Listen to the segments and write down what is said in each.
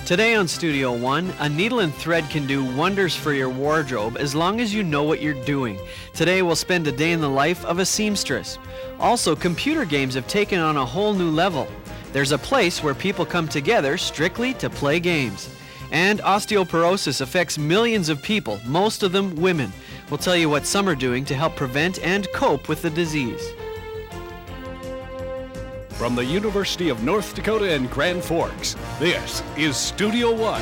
Today on Studio One, a needle and thread can do wonders for your wardrobe as long as you know what you're doing. Today we'll spend a day in the life of a seamstress. Also, computer games have taken on a whole new level. There's a place where people come together strictly to play games. And osteoporosis affects millions of people, most of them women. We'll tell you what some are doing to help prevent and cope with the disease. From the University of North Dakota in Grand Forks, this is Studio One.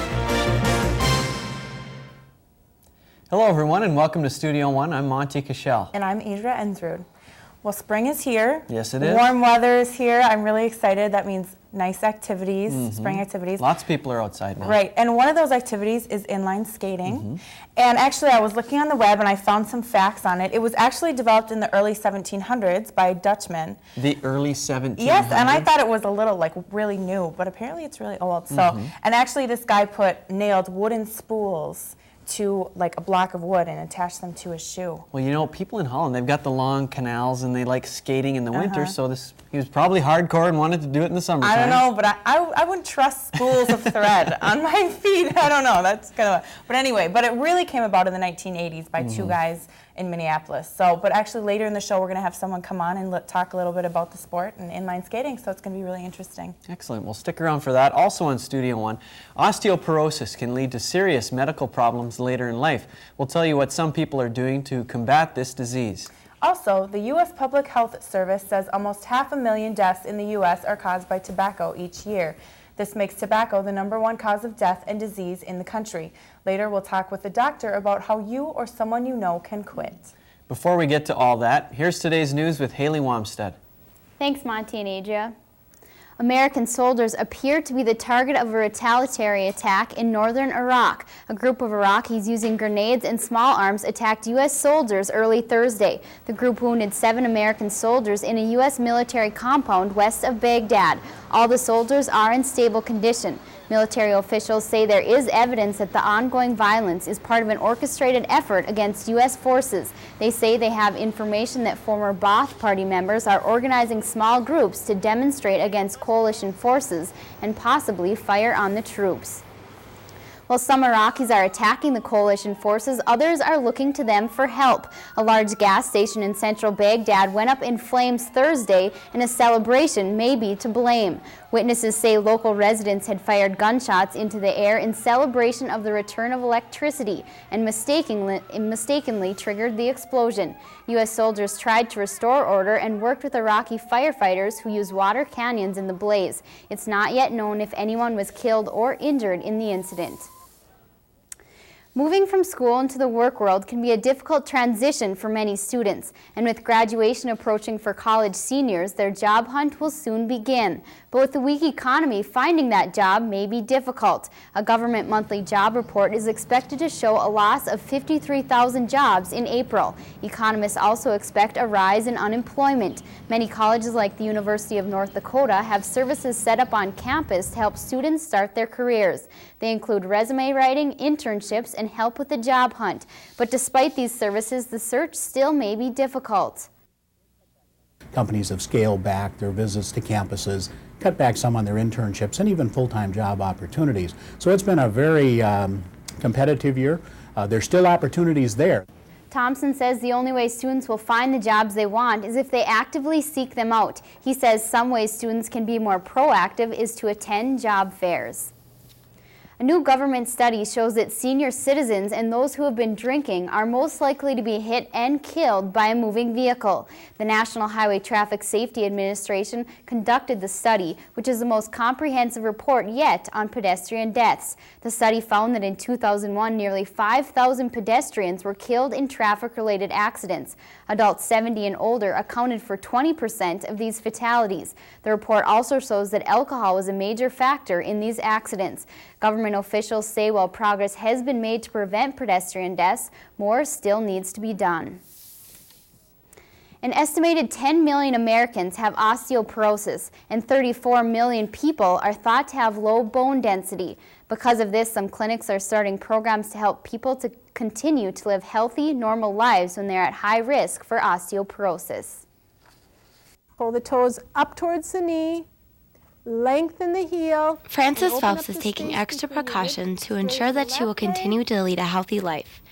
Hello everyone and welcome to Studio One. I'm Monty Cashel. And I'm Idra Ensrud. Well, spring is here. Yes, it is. Warm weather is here. I'm really excited. That means nice activities, spring activities. Lots of people are outside now. Right, and one of those activities is inline skating. And actually, I was looking on the web and I found some facts on it. It was actually developed in the early 1700s by Dutchmen. The early 1700s? Yes, and I thought it was a little, really new, but apparently it's really old. So, and actually this guy nailed wooden spools to a block of wood and attach them to his shoe. Well, you know, people in Holland, they've got the long canals and they like skating in the winter, so he was probably hardcore and wanted to do it in the summertime. I don't know, but I wouldn't trust spools of thread on my feet. I don't know, that's kind of, but anyway, but it really came about in the 1980s by two guys in Minneapolis. So, but actually later in the show, we're going to have someone come on and talk a little bit about the sport and inline skating, so it's going to be really interesting. Excellent. Well, stick around for that. Also on Studio One, osteoporosis can lead to serious medical problems later in life. We'll tell you what some people are doing to combat this disease. Also, the U.S. Public Health Service says almost 500,000 deaths in the U.S. are caused by tobacco each year. This makes tobacco the #1 cause of death and disease in the country. Later, we'll talk with the doctor about how you or someone you know can quit. Before we get to all that, here's today's news with Haley Wamstead. Thanks, Monty and Adria. American soldiers appear to be the target of a retaliatory attack in northern Iraq. A group of Iraqis using grenades and small arms attacked U.S. soldiers early Thursday. The group wounded 7 American soldiers in a U.S. military compound west of Baghdad. All the soldiers are in stable condition. Military officials say there is evidence that the ongoing violence is part of an orchestrated effort against U.S. forces. They say they have information that former Ba'ath Party members are organizing small groups to demonstrate against coalition forces and possibly fire on the troops. While some Iraqis are attacking the coalition forces, others are looking to them for help. A large gas station in central Baghdad went up in flames Thursday, and a celebration may be to blame. Witnesses say local residents had fired gunshots into the air in celebration of the return of electricity and mistakenly triggered the explosion. U.S. soldiers tried to restore order and worked with Iraqi firefighters who used water cannons in the blaze. It's not yet known if anyone was killed or injured in the incident. Moving from school into the work world can be a difficult transition for many students, and with graduation approaching for college seniors, their job hunt will soon begin. But with the weak economy, finding that job may be difficult. A government monthly job report is expected to show a loss of 53,000 jobs in April. Economists also expect a rise in unemployment. Many colleges like the University of North Dakota have services set up on campus to help students start their careers. They include resume writing, internships, and help with the job hunt. But despite these services, the search still may be difficult. Companies have scaled back their visits to campuses, cut back some on their internships, and even full-time job opportunities. So it's been a very competitive year. There's still opportunities there. Thompson says the only way students will find the jobs they want is if they actively seek them out. He says some ways students can be more proactive is to attend job fairs. A new government study shows that senior citizens and those who have been drinking are most likely to be hit and killed by a moving vehicle. The National Highway Traffic Safety Administration conducted the study, which is the most comprehensive report yet on pedestrian deaths. The study found that in 2001, nearly 5,000 pedestrians were killed in traffic-related accidents. Adults 70 and older accounted for 20% of these fatalities. The report also shows that alcohol was a major factor in these accidents. Government officials say while progress has been made to prevent pedestrian deaths, more still needs to be done. An estimated 10 million Americans have osteoporosis, and 34 million people are thought to have low bone density. Because of this, some clinics are starting programs to help people to continue to live healthy, normal lives when they're at high risk for osteoporosis. Pull the toes up towards the knee, lengthen the heel. Frances Phelps is taking extra precautions to ensure that she will continue to lead a healthy life.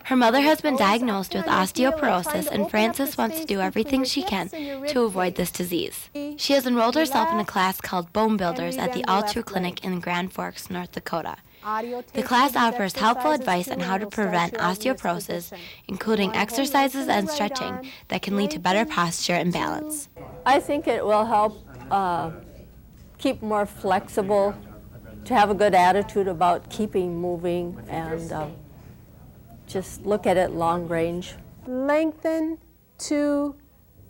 Her mother has been diagnosed with osteoporosis, and Frances wants to do everything she can to avoid this disease. She has enrolled herself in a class called Bone Builders at the All True Clinic in Grand Forks, North Dakota. The class offers helpful advice on how to prevent osteoporosis, including exercises and stretching that can lead to better posture and balance. I think it will help keep more flexible, to have a good attitude about keeping moving, and just look at it long range. Lengthen, 2,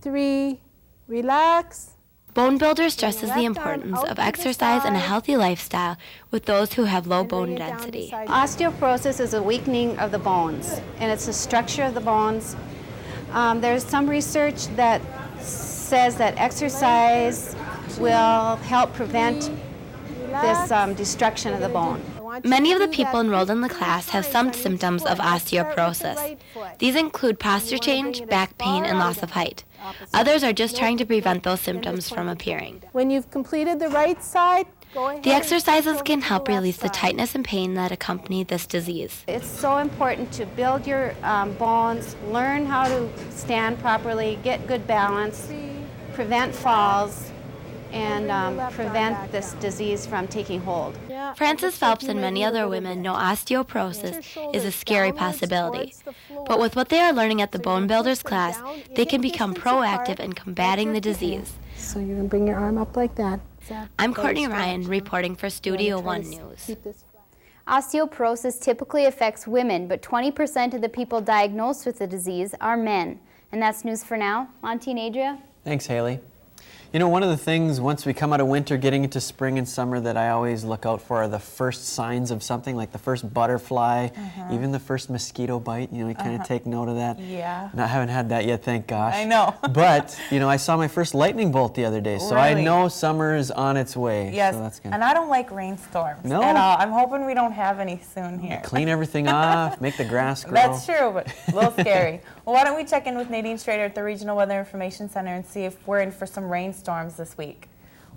3, relax. Bone Builder stresses the importance of exercise and a healthy lifestyle with those who have low bone density. Osteoporosis is a weakening of the bones, and it's the structure of the bones. There's some research that says that exercise will help prevent this destruction of the bone. Many of the people enrolled in the class have some symptoms of osteoporosis. These include posture change, back pain, and loss of height. Others are just trying to prevent those symptoms from appearing. When you've completed the right side, go ahead. The exercises can help release the tightness and pain that accompany this disease. It's so important to build your bones, learn how to stand properly, get good balance, prevent falls, and prevent this disease from taking hold. Frances Phelps and many other women know osteoporosis is a scary possibility. But with what they are learning at the Bone Builders class, they can become proactive in combating the disease. So you're going to bring your arm up like that. I'm Courtney Ryan reporting for Studio One News. Osteoporosis typically affects women, but 20% of the people diagnosed with the disease are men. And that's news for now. Monty and Adria. Thanks, Haley. You know, one of the things once we come out of winter, getting into spring and summer, that I always look out for are the first signs of something, like the first butterfly, even the first mosquito bite. You know, you kind of take note of that. Yeah. And I haven't had that yet, thank gosh. I know. But, you know, I saw my first lightning bolt the other day, so I know summer is on its way. Yes, so that's good. and I don't like rainstorms No? at all. I'm hoping we don't have any soon here. Clean everything off, make the grass grow. That's true, but a little scary. Well, why don't we check in with Nadine Strader at the Regional Weather Information Center and see if we're in for some rainstorms this week.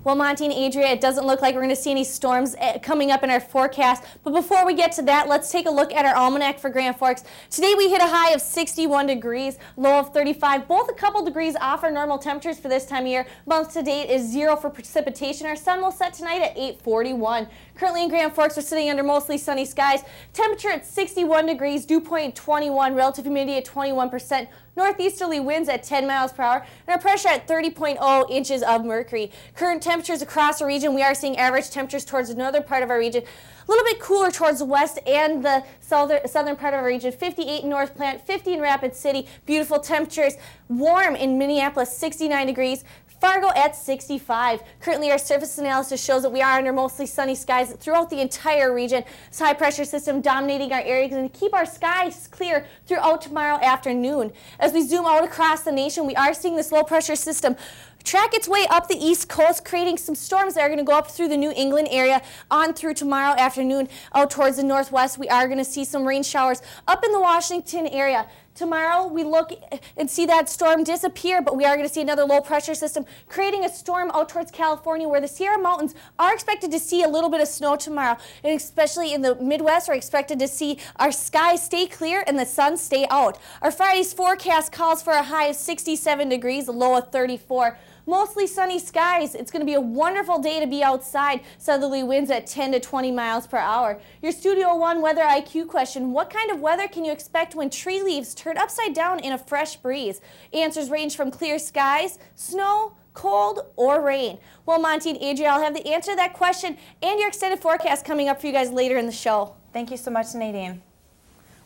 Well, Monty and Adria, it doesn't look like we're going to see any storms coming up in our forecast. But before we get to that, let's take a look at our almanac for Grand Forks. Today we hit a high of 61 degrees, low of 35, both a couple degrees off our normal temperatures for this time of year. Month to date is 0 for precipitation. Our sun will set tonight at 8:41. Currently in Grand Forks, we're sitting under mostly sunny skies. Temperature at 61 degrees, dew point 21, relative humidity at 21%. Northeasterly winds at 10 miles per hour, and our pressure at 30.0 inches of mercury. Current temperatures across the region, we are seeing average temperatures towards the northern part of our region. A little bit cooler towards the west and the southern part of our region. 58 in North Plant, 50 in Rapid City. Beautiful temperatures. Warm in Minneapolis, 69 degrees. Fargo at 65. Currently, our surface analysis shows that we are under mostly sunny skies throughout the entire region. This high pressure system dominating our area is going to keep our skies clear throughout tomorrow afternoon. As we zoom out across the nation, we are seeing this low pressure system track its way up the east coast, creating some storms that are going to go up through the New England area on through tomorrow afternoon. Out towards the northwest, we are going to see some rain showers up in the Washington area. Tomorrow, we look and see that storm disappear, but we are going to see another low pressure system creating a storm out towards California, where the Sierra Mountains are expected to see a little bit of snow tomorrow. And especially in the Midwest, we're expected to see our skies stay clear and the sun stay out. Our Friday's forecast calls for a high of 67 degrees, a low of 34. Mostly sunny skies. It's going to be a wonderful day to be outside. Southerly winds at 10 to 20 miles per hour. Your Studio One weather IQ question: what kind of weather can you expect when tree leaves turn upside down in a fresh breeze? Answers range from clear skies, snow, cold, or rain. Well, Monty and Adria, I'll have the answer to that question and your extended forecast coming up for you guys later in the show. Thank you so much, Nadine.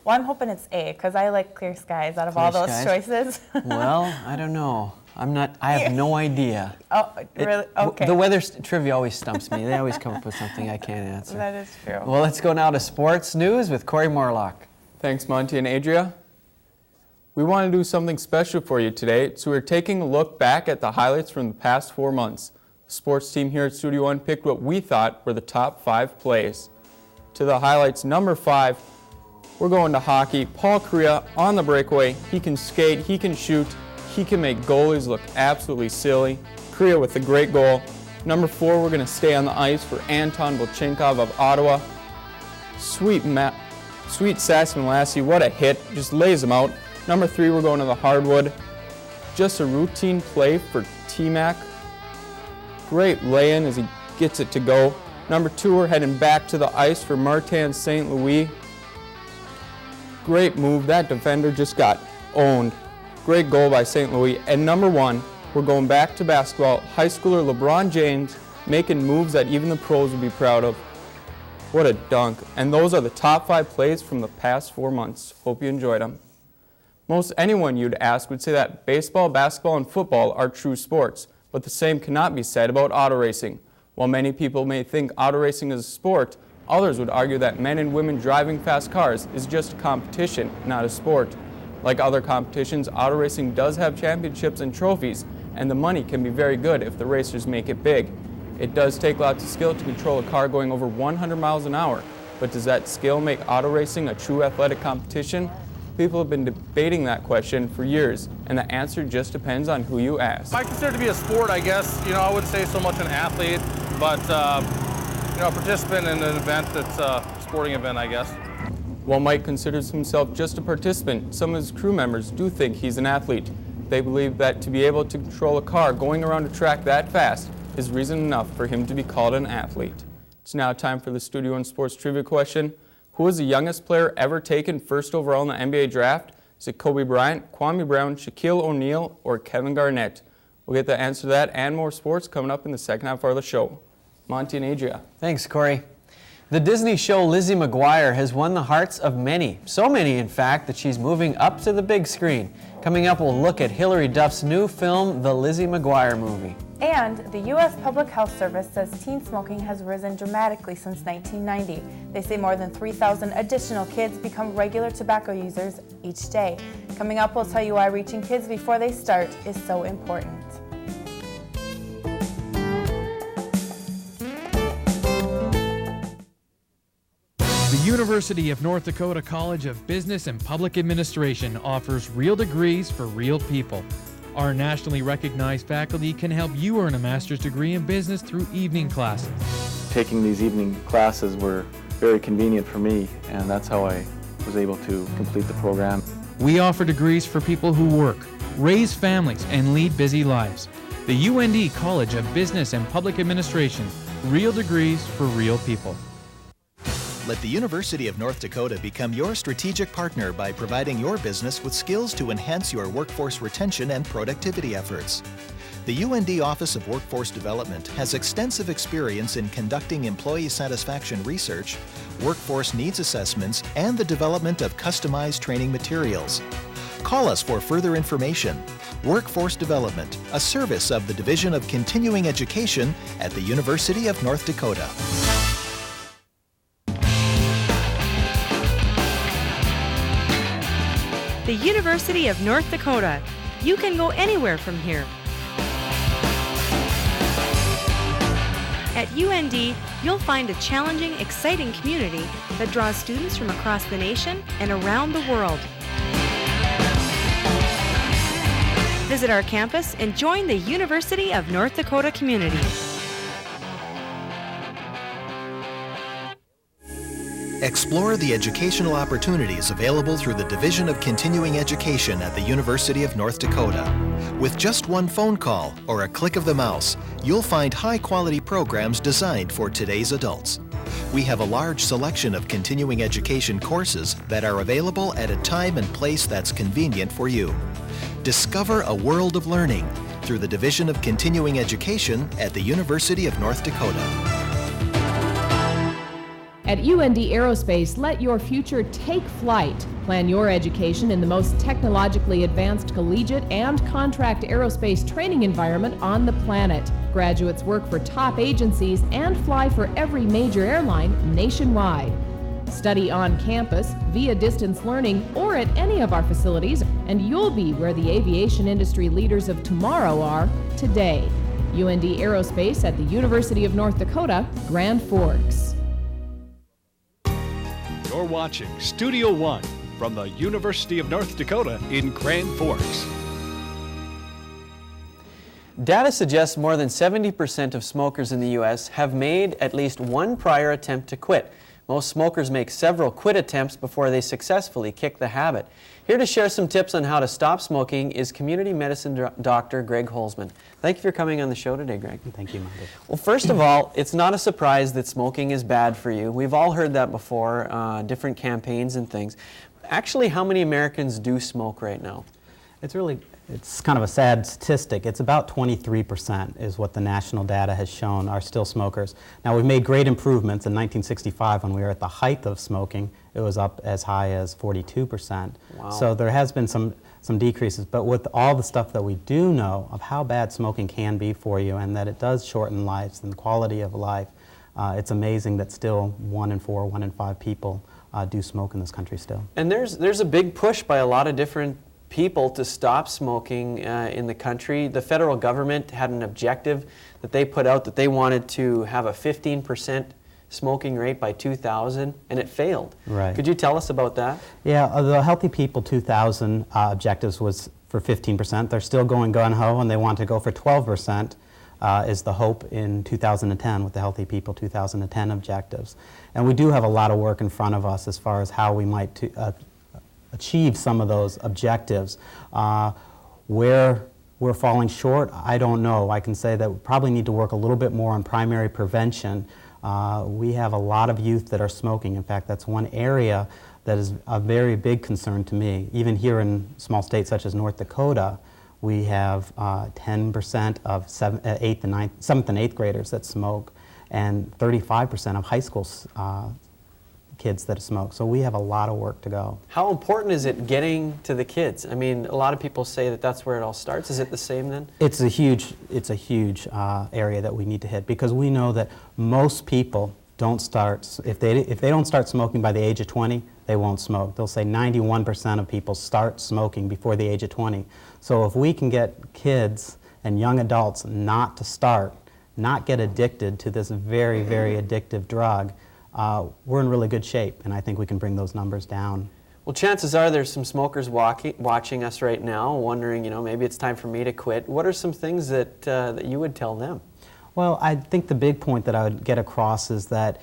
Well, I'm hoping it's A, because I like clear skies out of all those choices. Well, I don't know. I have no idea. Oh, really? Okay. The weather trivia always stumps me. They always come up with something I can't answer. That is true. Well, let's go now to sports news with Corey Morlock. Thanks, Monty and Adria. We want to do something special for you today, so we're taking a look back at the highlights from the past 4 months. The sports team here at Studio One picked what we thought were the top 5 plays. To the highlights, number 5, we're going to hockey. Paul Kariya on the breakaway. He can skate, he can shoot, he can make goalies look absolutely silly. Kariya with a great goal. Number 4, we're going to stay on the ice for Anton Volchenkov of Ottawa. Sweet Sassman Lassie, what a hit, just lays him out. Number 3, we're going to the hardwood. Just a routine play for T-Mac. Great lay-in as he gets it to go. Number 2, we're heading back to the ice for Martin St. Louis. Great move, that defender just got owned. Great goal by St. Louis. And number 1, we're going back to basketball. High schooler LeBron James making moves that even the pros would be proud of. What a dunk. And those are the top 5 plays from the past 4 months. Hope you enjoyed them. Most anyone you'd ask would say that baseball, basketball, and football are true sports, but the same cannot be said about auto racing. While many people may think auto racing is a sport, others would argue that men and women driving fast cars is just a competition, not a sport. Like other competitions, auto racing does have championships and trophies, and the money can be very good if the racers make it big. It does take lots of skill to control a car going over 100 miles an hour, but does that skill make auto racing a true athletic competition? People have been debating that question for years, and the answer just depends on who you ask. I consider it to be a sport, I guess. I wouldn't say so much an athlete, but a participant in an event that's a sporting event, I guess. While Mike considers himself just a participant, some of his crew members do think he's an athlete. They believe that to be able to control a car going around a track that fast is reason enough for him to be called an athlete. It's now time for the Studio One Sports Trivia question. Who was the youngest player ever taken first overall in the NBA draft? Is it Kobe Bryant, Kwame Brown, Shaquille O'Neal, or Kevin Garnett? We'll get the answer to that and more sports coming up in the second half of the show. Monty and Adria. Thanks, Corey. The Disney show Lizzie McGuire has won the hearts of many. So many, in fact, that she's moving up to the big screen. Coming up, we'll look at Hilary Duff's new film, The Lizzie McGuire Movie. And the U.S. Public Health Service says teen smoking has risen dramatically since 1990. They say more than 3,000 additional kids become regular tobacco users each day. Coming up, we'll tell you why reaching kids before they start is so important. The University of North Dakota College of Business and Public Administration offers real degrees for real people. Our nationally recognized faculty can help you earn a master's degree in business through evening classes. Taking these evening classes were very convenient for me, and that's how I was able to complete the program. We offer degrees for people who work, raise families, and lead busy lives. The UND College of Business and Public Administration, real degrees for real people. Let the University of North Dakota become your strategic partner by providing your business with skills to enhance your workforce retention and productivity efforts. The UND Office of Workforce Development has extensive experience in conducting employee satisfaction research, workforce needs assessments, and the development of customized training materials. Call us for further information. Workforce Development, a service of the Division of Continuing Education at the University of North Dakota. The University of North Dakota. You can go anywhere from here. At UND, you'll find a challenging, exciting community that draws students from across the nation and around the world. Visit our campus and join the University of North Dakota community. Explore the educational opportunities available through the Division of Continuing Education at the University of North Dakota. With just one phone call or a click of the mouse, you'll find high-quality programs designed for today's adults. We have a large selection of continuing education courses that are available at a time and place that's convenient for you. Discover a world of learning through the Division of Continuing Education at the University of North Dakota. At UND Aerospace, let your future take flight. Plan your education in the most technologically advanced collegiate and contract aerospace training environment on the planet. Graduates work for top agencies and fly for every major airline nationwide. Study on campus, via distance learning, or at any of our facilities, and you'll be where the aviation industry leaders of tomorrow are today. UND Aerospace at the University of North Dakota, Grand Forks. You're watching Studio One from the University of North Dakota in Grand Forks. Data suggests more than 70% of smokers in the U.S. have made at least one prior attempt to quit. Most smokers make several quit attempts before they successfully kick the habit. Here to share some tips on how to stop smoking is community medicine doctor Greg Holzman. Thank you for coming on the show today, Greg. Thank you, Monty. Well, first of all, it's not a surprise that smoking is bad for you. We've all heard that before, different campaigns and things. Actually, how many Americans do smoke right now? It's kind of a sad statistic. It's about 23% is what the national data has shown are still smokers. Now, we've made great improvements. In 1965, when we were at the height of smoking, it was up as high as 42%. Wow. So there has been some decreases, but with all the stuff that we do know of how bad smoking can be for you and that it does shorten lives and the quality of life, it's amazing that still 1 in 4, 1 in 5 people do smoke in this country still. And there's a big push by a lot of different people to stop smoking in the country. The federal government had an objective that they put out that they wanted to have a 15% smoking rate by 2000, and it failed. Right. Could you tell us about that? Yeah, the Healthy People 2000 objectives was for 15%. They're still going gung-ho, and they want to go for 12% is the hope in 2010 with the Healthy People 2010 objectives. And we do have a lot of work in front of us as far as how we might achieve some of those objectives. Where we're falling short, I don't know. I can say that we probably need to work a little bit more on primary prevention. We have a lot of youth that are smoking. In fact, that's one area that is a very big concern to me. Even here in small states such as North Dakota, we have 10% of 7th and 8th graders that smoke, and 35% of high school kids that smoke. So we have a lot of work to go. How important is it getting to the kids? I mean, a lot of people say that that's where it all starts. Is it the same then? It's a huge area that we need to hit, because we know that most people don't start, if they don't start smoking by the age of 20, they won't smoke. They'll say 91% of people start smoking before the age of 20. So if we can get kids and young adults not to start, not get addicted to this very, very addictive drug, we're in really good shape, and I think we can bring those numbers down. Well, chances are there's some smokers watching us right now, wondering, maybe it's time for me to quit. What are some things that you would tell them? Well, I think the big point that I would get across is that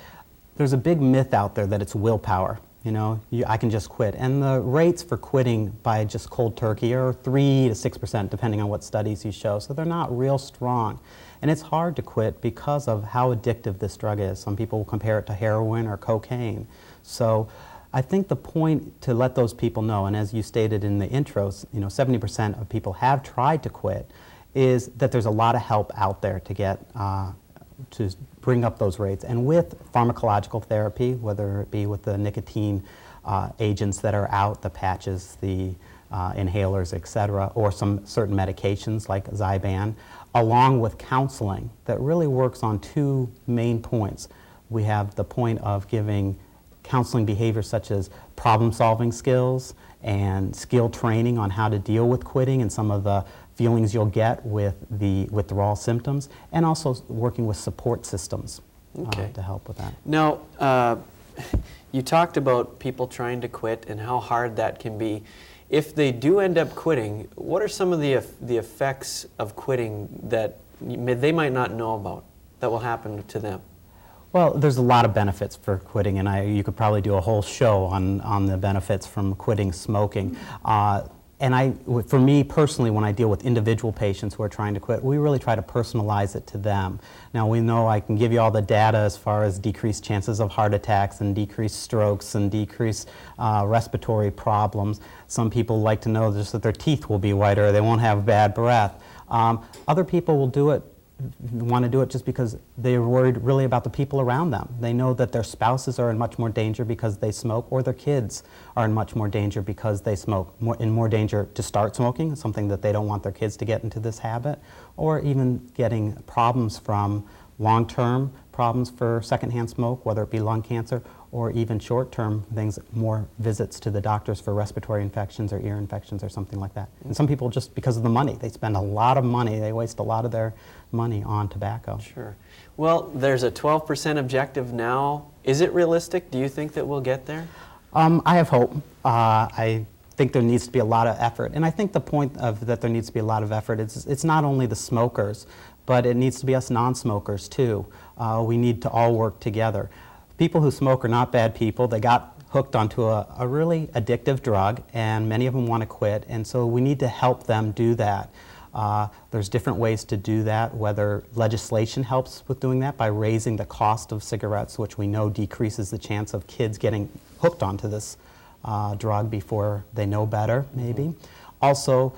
there's a big myth out there that it's willpower. I can just quit. And the rates for quitting by just cold turkey are 3 to 6%, depending on what studies you show. So they're not real strong. And it's hard to quit because of how addictive this drug is. Some people will compare it to heroin or cocaine. So I think the point to let those people know, and as you stated in the intros, 70% of people have tried to quit, is that there's a lot of help out there to get to bring up those rates. And with pharmacological therapy, whether it be with the nicotine agents that are out, the patches, the inhalers, etc., or some certain medications like Zyban, along with counseling that really works on 2 main points. We have the point of giving counseling behaviors such as problem-solving skills and skill training on how to deal with quitting and some of the feelings you'll get with the withdrawal symptoms, and also working with support systems to help with that. Now, you talked about people trying to quit and how hard that can be. If they do end up quitting, what are some of the effects of quitting that they might not know about that will happen to them? Well, there's a lot of benefits for quitting, and you could probably do a whole show on the benefits from quitting smoking. For me personally, when I deal with individual patients who are trying to quit, we really try to personalize it to them. Now, we know I can give you all the data as far as decreased chances of heart attacks and decreased strokes and decreased respiratory problems. Some people like to know just that their teeth will be whiter, they won't have bad breath. Other people will want to do it just because they're worried really about the people around them. They know that their spouses are in much more danger because they smoke, or their kids are in much more danger because they smoke, in more danger to start smoking, something that they don't want their kids to get into this habit, or even getting problems from long-term problems for secondhand smoke, whether it be lung cancer, or even short-term things, more visits to the doctors for respiratory infections or ear infections or something like that. And some people, just because of the money, they spend a lot of money, they waste a lot of their money on tobacco. Sure. Well, there's a 12% objective now. Is it realistic? Do you think that we'll get there? I have hope. I think there needs to be a lot of effort. And I think the point of that there needs to be a lot of effort is it's not only the smokers, but it needs to be us non-smokers too. We need to all work together. People who smoke are not bad people. They got hooked onto a really addictive drug, and many of them want to quit, and so we need to help them do that. There's different ways to do that, whether legislation helps with doing that by raising the cost of cigarettes, which we know decreases the chance of kids getting hooked onto this drug before they know better, maybe. Also,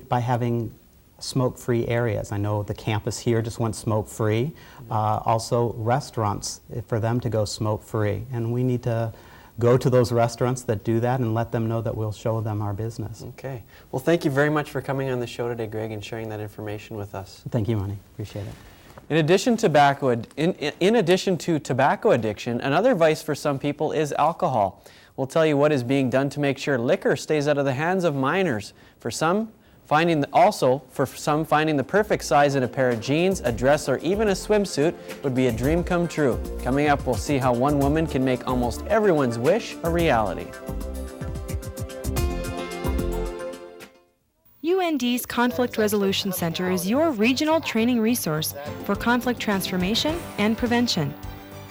by having smoke-free areas. I know the campus here just went smoke-free. Also, restaurants, for them to go smoke-free. And we need to go to those restaurants that do that and let them know that we'll show them our business. Okay. Well, thank you very much for coming on the show today, Greg, and sharing that information with us. Thank you, Money. Appreciate it. In addition to tobacco addiction, another vice for some people is alcohol. We'll tell you what is being done to make sure liquor stays out of the hands of minors. For some, finding the perfect size in a pair of jeans, a dress, or even a swimsuit would be a dream come true. Coming up, we'll see how one woman can make almost everyone's wish a reality. UND's Conflict Resolution Center is your regional training resource for conflict transformation and prevention.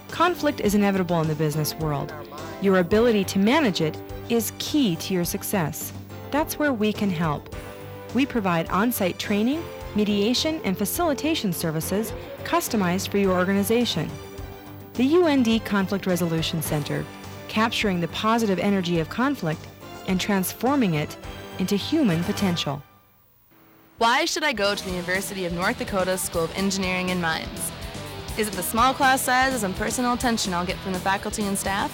Conflict is inevitable in the business world. Your ability to manage it is key to your success. That's where we can help. We provide on-site training, mediation, and facilitation services customized for your organization. The UND Conflict Resolution Center, capturing the positive energy of conflict and transforming it into human potential. Why should I go to the University of North Dakota School of Engineering and Mines? Is it the small class sizes and personal attention I'll get from the faculty and staff?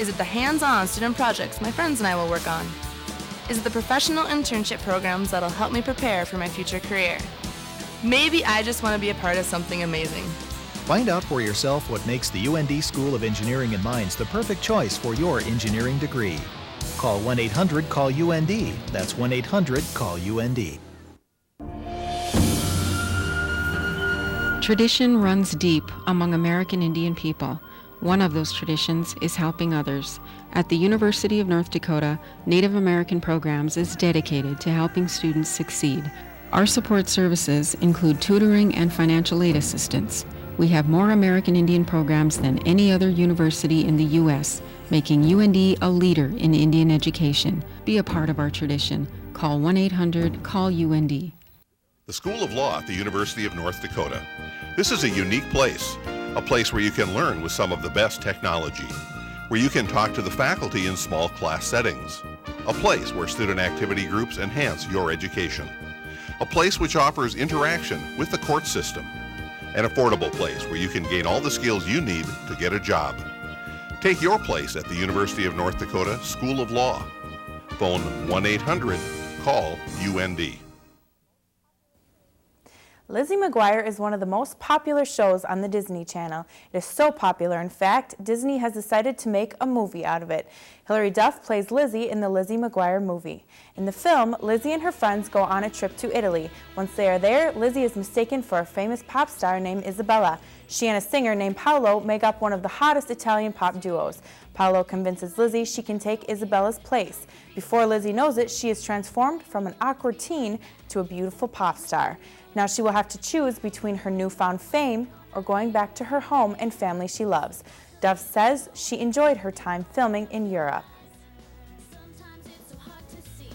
Is it the hands-on student projects my friends and I will work on? Is it the professional internship programs that'll help me prepare for my future career? Maybe I just want to be a part of something amazing. Find out for yourself what makes the UND School of Engineering and Mines the perfect choice for your engineering degree. Call 1-800-CALL-UND. That's 1-800-CALL-UND. Tradition runs deep among American Indian people. One of those traditions is helping others. At the University of North Dakota, Native American Programs is dedicated to helping students succeed. Our support services include tutoring and financial aid assistance. We have more American Indian programs than any other university in the U.S., making UND a leader in Indian education. Be a part of our tradition. Call 1-800-CALL-UND. The School of Law at the University of North Dakota. This is a unique place, a place where you can learn with some of the best technology, where you can talk to the faculty in small class settings, a place where student activity groups enhance your education, a place which offers interaction with the court system, an affordable place where you can gain all the skills you need to get a job. Take your place at the University of North Dakota School of Law. Phone 1-800-CALL-UND. Lizzie McGuire is one of the most popular shows on the Disney Channel. It is so popular, in fact, Disney has decided to make a movie out of it. Hilary Duff plays Lizzie in the Lizzie McGuire movie. In the film, Lizzie and her friends go on a trip to Italy. Once they are there, Lizzie is mistaken for a famous pop star named Isabella. She and a singer named Paolo make up one of the hottest Italian pop duos. Paolo convinces Lizzie she can take Isabella's place. Before Lizzie knows it, she is transformed from an awkward teen to a beautiful pop star. Now she will have to choose between her newfound fame or going back to her home and family she loves. Duff says she enjoyed her time filming in Europe.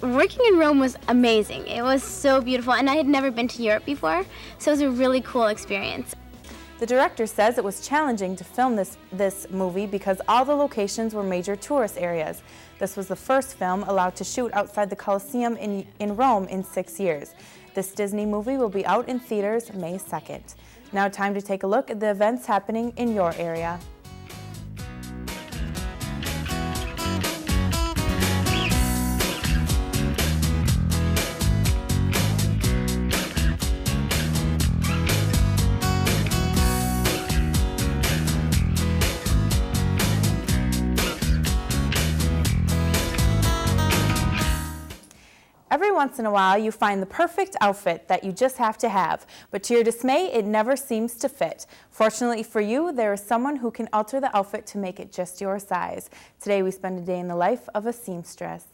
Working in Rome was amazing. It was so beautiful, and I had never been to Europe before, so it was a really cool experience. The director says it was challenging to film this movie because all the locations were major tourist areas. This was the first film allowed to shoot outside the Colosseum in Rome in 6 years. This Disney movie will be out in theaters May 2nd. Now time to take a look at the events happening in your area. Every once in a while, you find the perfect outfit that you just have to have, but to your dismay, it never seems to fit. Fortunately for you, there is someone who can alter the outfit to make it just your size. Today, we spend a day in the life of a seamstress.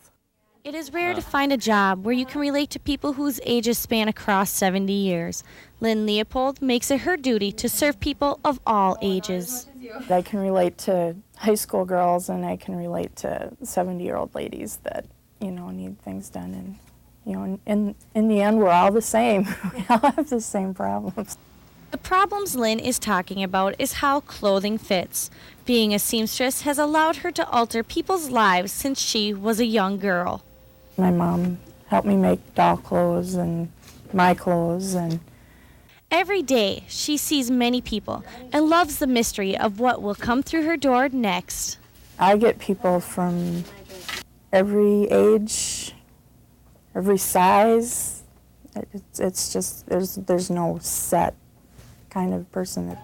It is rare to find a job where you can relate to people whose ages span across 70 years. Lynn Leopold makes it her duty to serve people of all ages. I can relate to high school girls, and I can relate to 70-year-old ladies that, need things done. And, in the end, we're all the same. We all have the same problems. The problems Lynn is talking about is how clothing fits. Being a seamstress has allowed her to alter people's lives since she was a young girl. My mom helped me make doll clothes and my clothes. And every day, she sees many people and loves the mystery of what will come through her door next. I get people from every age, every size. It's just, there's no set kind of person.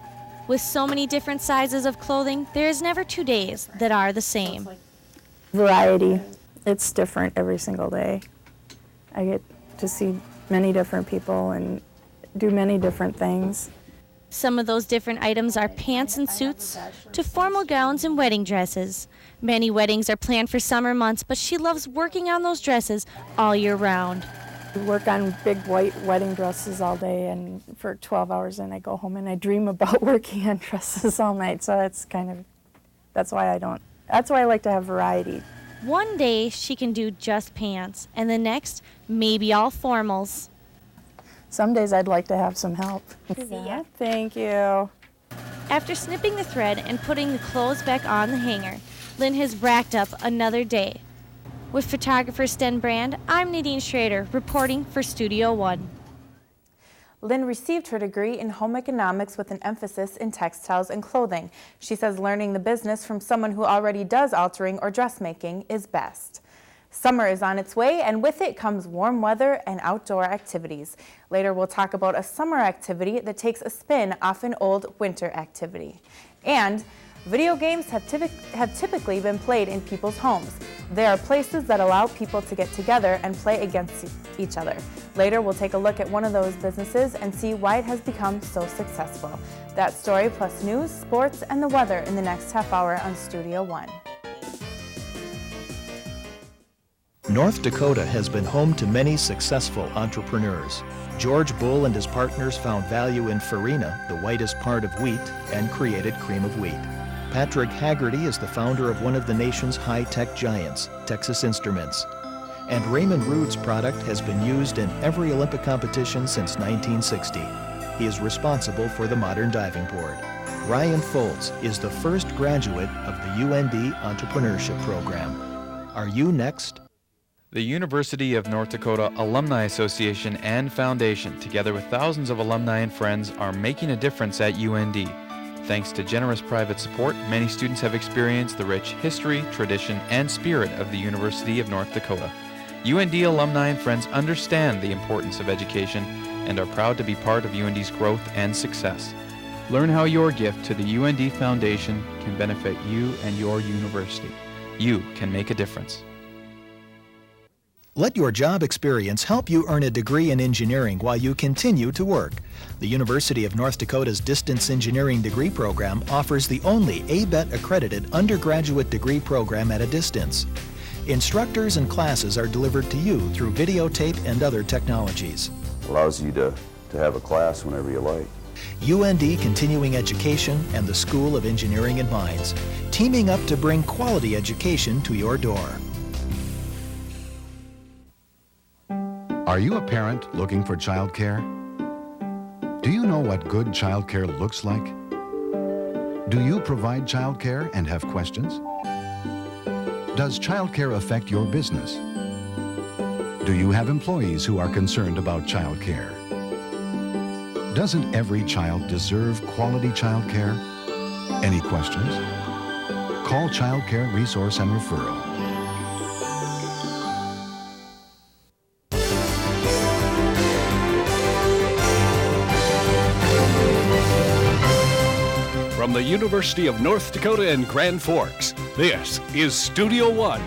With so many different sizes of clothing, there is never 2 days that are the same. Variety. It's different every single day. I get to see many different people and do many different things. Some of those different items are pants and suits to formal gowns and wedding dresses. Many weddings are planned for summer months, but she loves working on those dresses all year round. I work on big white wedding dresses all day, and for 12 hours, and I go home and I dream about working on dresses all night. So that's why I like to have variety. One day she can do just pants, and the next, maybe all formals. Some days I'd like to have some help. Yeah, thank you. After snipping the thread and putting the clothes back on the hanger, Lynn has racked up another day. With photographer Sten Brand, I'm Nadine Schrader, reporting for Studio One. Lynn received her degree in home economics with an emphasis in textiles and clothing. She says learning the business from someone who already does altering or dressmaking is best. Summer is on its way, and with it comes warm weather and outdoor activities. Later, we'll talk about a summer activity that takes a spin off an old winter activity. And video games have typically been played in people's homes. They are places that allow people to get together and play against each other. Later, we'll take a look at one of those businesses and see why it has become so successful. That story plus news, sports, and the weather in the next half hour on Studio One. North Dakota has been home to many successful entrepreneurs. George Bull and his partners found value in farina, the whitest part of wheat, and created cream of wheat. Patrick Haggerty is the founder of one of the nation's high-tech giants, Texas Instruments. And Raymond Rood's product has been used in every Olympic competition since 1960. He is responsible for the modern diving board. Ryan Foltz is the first graduate of the UND Entrepreneurship Program. Are you next? The University of North Dakota Alumni Association and Foundation, together with thousands of alumni and friends, are making a difference at UND. Thanks to generous private support, many students have experienced the rich history, tradition, and spirit of the University of North Dakota. UND alumni and friends understand the importance of education and are proud to be part of UND's growth and success. Learn how your gift to the UND Foundation can benefit you and your university. You can make a difference. Let your job experience help you earn a degree in engineering while you continue to work. The University of North Dakota's Distance Engineering Degree Program offers the only ABET accredited undergraduate degree program at a distance. Instructors and classes are delivered to you through videotape and other technologies. Allows you to have a class whenever you like. UND Continuing Education and the School of Engineering and Mines, teaming up to bring quality education to your door. Are you a parent looking for childcare? Do you know what good childcare looks like? Do you provide childcare and have questions? Does childcare affect your business? Do you have employees who are concerned about childcare? Doesn't every child deserve quality childcare? Any questions? Call Child Care Resource and Referral. From the University of North Dakota in Grand Forks, this is Studio One.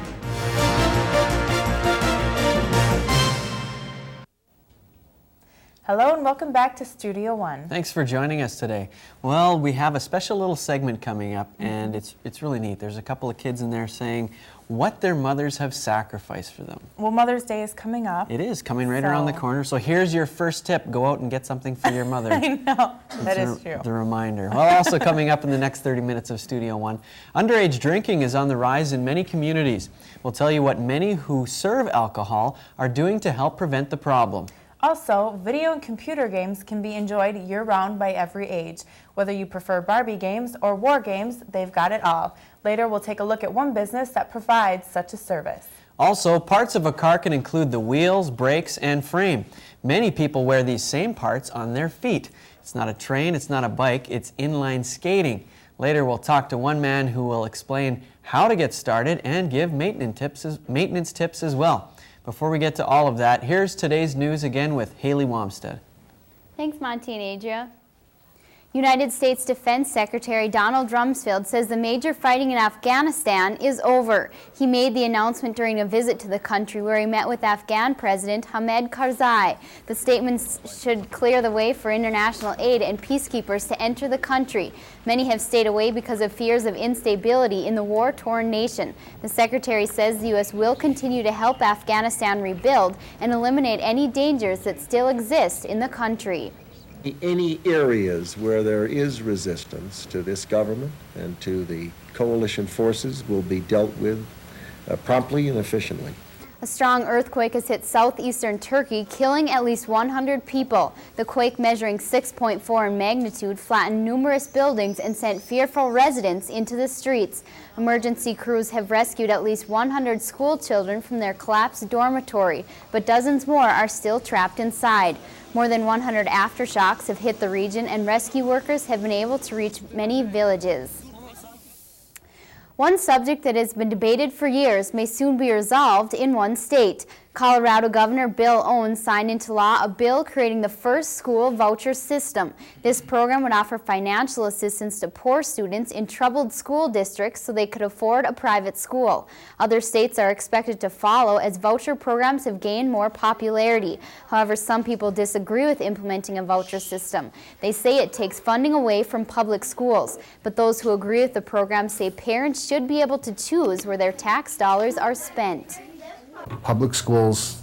Hello and welcome back to Studio One. Thanks for joining us today. Well, we have a special little segment coming up, and it's really neat. There's a couple of kids in there saying what their mothers have sacrificed for them. Well, Mother's Day is coming up. It is coming right around the corner. So here's your first tip. Go out and get something for your mother. I know, that is true. The reminder. Well, also coming up in the next 30 minutes of Studio One, underage drinking is on the rise in many communities. We'll tell you what many who serve alcohol are doing to help prevent the problem. Also, video and computer games can be enjoyed year-round by every age. Whether you prefer Barbie games or war games, they've got it all. Later, we'll take a look at one business that provides such a service. Also, parts of a car can include the wheels, brakes, and frame. Many people wear these same parts on their feet. It's not a train, it's not a bike, it's inline skating. Later, we'll talk to one man who will explain how to get started and give maintenance tips as well. Before we get to all of that, here's today's news again with Haley Wamstead. Thanks, Monty and Adria. United States Defense Secretary Donald Rumsfeld says the major fighting in Afghanistan is over. He made the announcement during a visit to the country where he met with Afghan President Hamid Karzai. The statements should clear the way for international aid and peacekeepers to enter the country. Many have stayed away because of fears of instability in the war-torn nation. The secretary says the U.S. will continue to help Afghanistan rebuild and eliminate any dangers that still exist in the country. Any areas where there is resistance to this government and to the coalition forces will be dealt with promptly and efficiently. A strong earthquake has hit southeastern Turkey, killing at least 100 people. The quake, measuring 6.4 in magnitude, flattened numerous buildings and sent fearful residents into the streets. Emergency crews have rescued at least 100 school children from their collapsed dormitory, but dozens more are still trapped inside. More than 100 aftershocks have hit the region, and rescue workers have been able to reach many villages. One subject that has been debated for years may soon be resolved in one state. Colorado Governor Bill Owens signed into law a bill creating the first school voucher system. This program would offer financial assistance to poor students in troubled school districts so they could afford a private school. Other states are expected to follow as voucher programs have gained more popularity. However, some people disagree with implementing a voucher system. They say it takes funding away from public schools. But those who agree with the program say parents should be able to choose where their tax dollars are spent. Public schools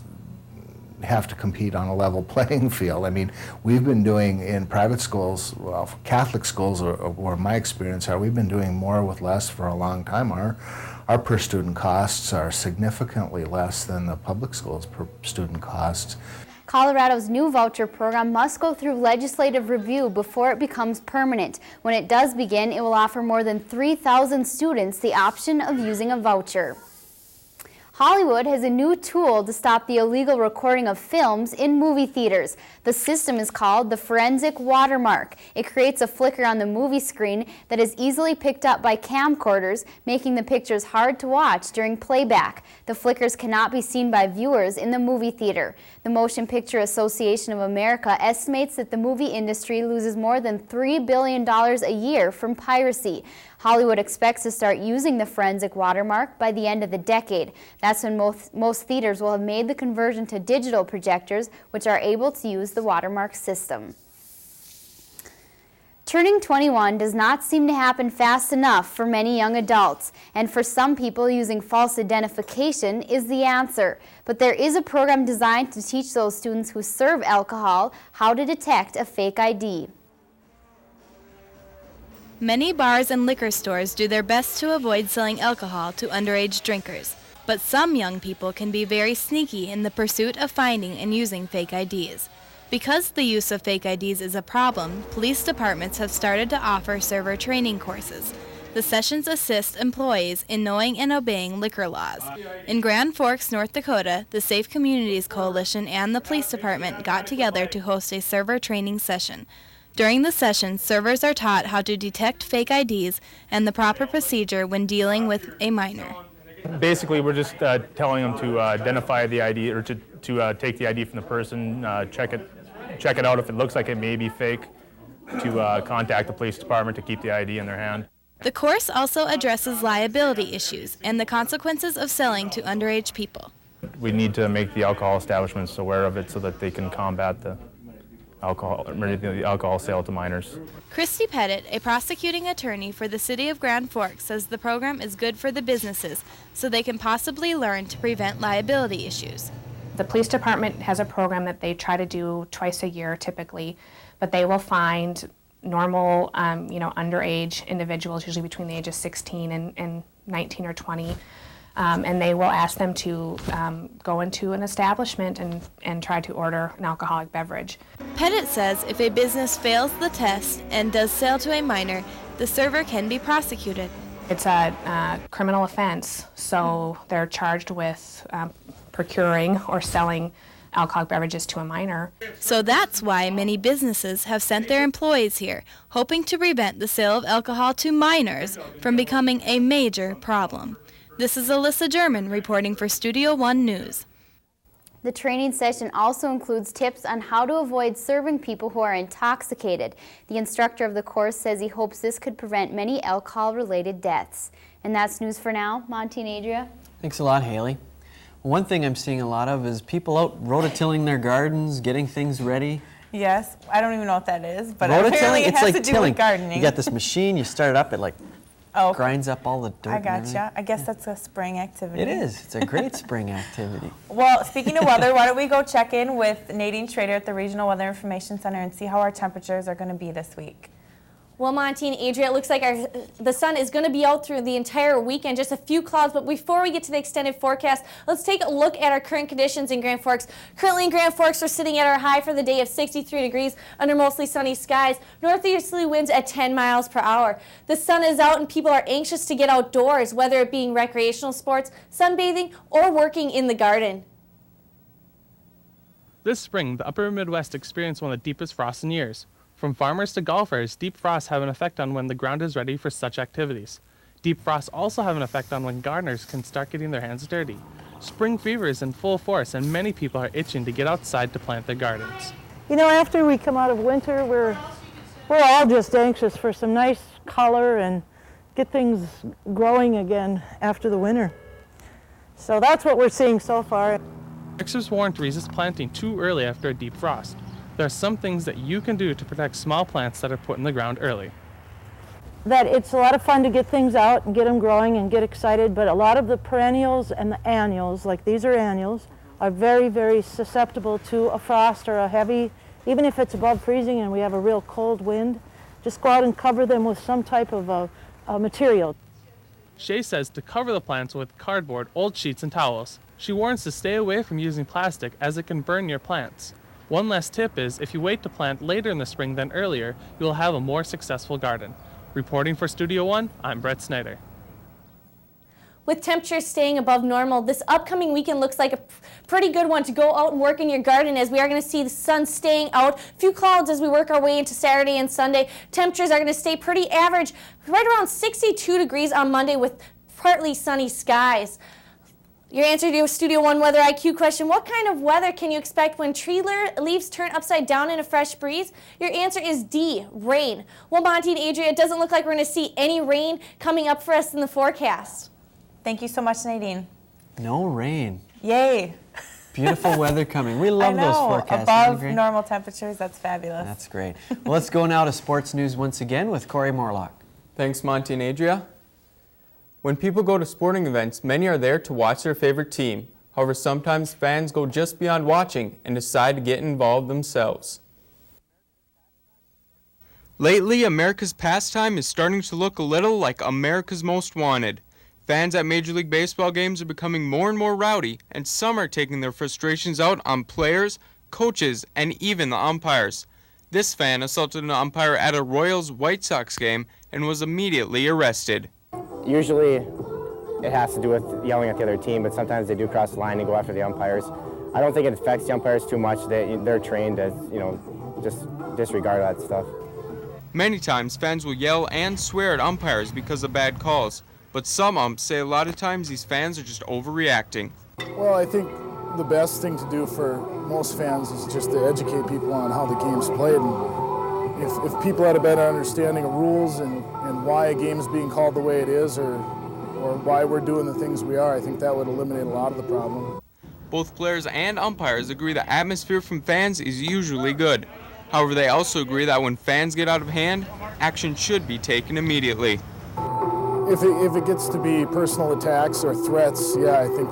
have to compete on a level playing field. I mean, we've been doing in private schools, well, Catholic schools, or my experience are, we've been doing more with less for a long time. Our per student costs are significantly less than the public schools per student costs. Colorado's new voucher program must go through legislative review before it becomes permanent. When it does begin, it will offer more than 3,000 students the option of using a voucher. Hollywood has a new tool to stop the illegal recording of films in movie theaters. The system is called the forensic watermark. It creates a flicker on the movie screen that is easily picked up by camcorders, making the pictures hard to watch during playback. The flickers cannot be seen by viewers in the movie theater. The Motion Picture Association of America estimates that the movie industry loses more than $3 billion a year from piracy. Hollywood expects to start using the forensic watermark by the end of the decade. That's when most theaters will have made the conversion to digital projectors, which are able to use the watermark system. Turning 21 does not seem to happen fast enough for many young adults, and for some people, using false identification is the answer. But there is a program designed to teach those students who serve alcohol how to detect a fake ID. Many bars and liquor stores do their best to avoid selling alcohol to underage drinkers, but some young people can be very sneaky in the pursuit of finding and using fake IDs. Because the use of fake IDs is a problem, police departments have started to offer server training courses. The sessions assist employees in knowing and obeying liquor laws. In Grand Forks, North Dakota, the Safe Communities Coalition and the police department got together to host a server training session. During the session, servers are taught how to detect fake IDs and the proper procedure when dealing with a minor. Basically, we're just telling them to identify the ID, or to take the ID from the person, check it out if it looks like it may be fake, to contact the police department to keep the ID in their hand. The course also addresses liability issues and the consequences of selling to underage people. We need to make the alcohol establishments aware of it so that they can combat the alcohol sale to minors. Christy Pettit, a prosecuting attorney for the City of Grand Forks, says the program is good for the businesses so they can possibly learn to prevent liability issues. The police department has a program that they try to do twice a year typically, but they will find normal, underage individuals, usually between the age of 16 and 19 or 20, and they will ask them to go into an establishment and try to order an alcoholic beverage. Pettit says if a business fails the test and does sell to a minor, the server can be prosecuted. It's a criminal offense, so they're charged with procuring or selling alcoholic beverages to a minor. So that's why many businesses have sent their employees here, hoping to prevent the sale of alcohol to minors from becoming a major problem. This is Alyssa German reporting for Studio One News. The training session also includes tips on how to avoid serving people who are intoxicated. The instructor of the course says he hopes this could prevent many alcohol-related deaths. And that's news for now. Monty and Adria. Thanks a lot, Haley. One thing I'm seeing a lot of is people out rototilling their gardens, getting things ready. Yes, I don't even know what that is, but Rototilling, apparently it it's has like to do tilling. with gardening. You got this machine, you start it up, it grinds up all the dirt. I and everything. gotcha. I guess that's a spring activity. It is. It's a great spring activity. Well, speaking of weather, why don't we go check in with Nadine Schrader at the Regional Weather Information Center and see how our temperatures are going to be this week. Well, Monty and Adria, it looks like the sun is going to be out through the entire weekend, just a few clouds. But before we get to the extended forecast, let's take a look at our current conditions in Grand Forks. Currently in Grand Forks, we're sitting at our high for the day of 63 degrees under mostly sunny skies. Northeasterly winds at 10 miles per hour. The sun is out and people are anxious to get outdoors, whether it being recreational sports, sunbathing, or working in the garden. This spring, the upper Midwest experienced one of the deepest frosts in years. From farmers to golfers, deep frosts have an effect on when the ground is ready for such activities. Deep frosts also have an effect on when gardeners can start getting their hands dirty. Spring fever is in full force and many people are itching to get outside to plant their gardens. You know, after we come out of winter, we're all just anxious for some nice color and get things growing again after the winter. So that's what we're seeing so far. Experts warn to resist planting too early after a deep frost. There are some things that you can do to protect small plants that are put in the ground early. That it's a lot of fun to get things out and get them growing and get excited, but a lot of the perennials and the annuals, like these are annuals, are very, very susceptible to a frost or a heavy, even if it's above freezing and we have a real cold wind, just go out and cover them with some type of a material. Shay says to cover the plants with cardboard, old sheets, and towels. She warns to stay away from using plastic as it can burn your plants. One last tip is, if you wait to plant later in the spring than earlier, you will have a more successful garden. Reporting for Studio One, I'm Brett Snyder. With temperatures staying above normal, this upcoming weekend looks like a pretty good one to go out and work in your garden, as we are going to see the sun staying out. A few clouds as we work our way into Saturday and Sunday. Temperatures are going to stay pretty average, right around 62 degrees on Monday with partly sunny skies. Your answer to your Studio One Weather IQ question, what kind of weather can you expect when tree leaves turn upside down in a fresh breeze? Your answer is D, rain. Well, Monty and Adria, it doesn't look like we're going to see any rain coming up for us in the forecast. Thank you so much, Nadine. No rain. Yay. Beautiful weather coming. We love those forecasts. Above normal temperatures, that's fabulous. That's great. Well, let's go now to sports news once again with Corey Morlock. Thanks, Monty and Adria. When people go to sporting events, many are there to watch their favorite team. However, sometimes fans go just beyond watching and decide to get involved themselves. Lately, America's pastime is starting to look a little like America's Most Wanted. Fans at Major League Baseball games are becoming more and more rowdy, and some are taking their frustrations out on players, coaches, and even the umpires. This fan assaulted an umpire at a Royals-White Sox game and was immediately arrested. Usually it has to do with yelling at the other team, but sometimes they do cross the line and go after the umpires. I don't think it affects the umpires too much. They're trained to, just disregard that stuff. Many times fans will yell and swear at umpires because of bad calls, but some umps say a lot of times these fans are just overreacting. Well, I think the best thing to do for most fans is just to educate people on how the game's played. And if people had a better understanding of rules and why a game is being called the way it is, or why we're doing the things we are, I think that would eliminate a lot of the problem. Both players and umpires agree the atmosphere from fans is usually good. However, they also agree that when fans get out of hand, action should be taken immediately. If it gets to be personal attacks or threats, yeah, I think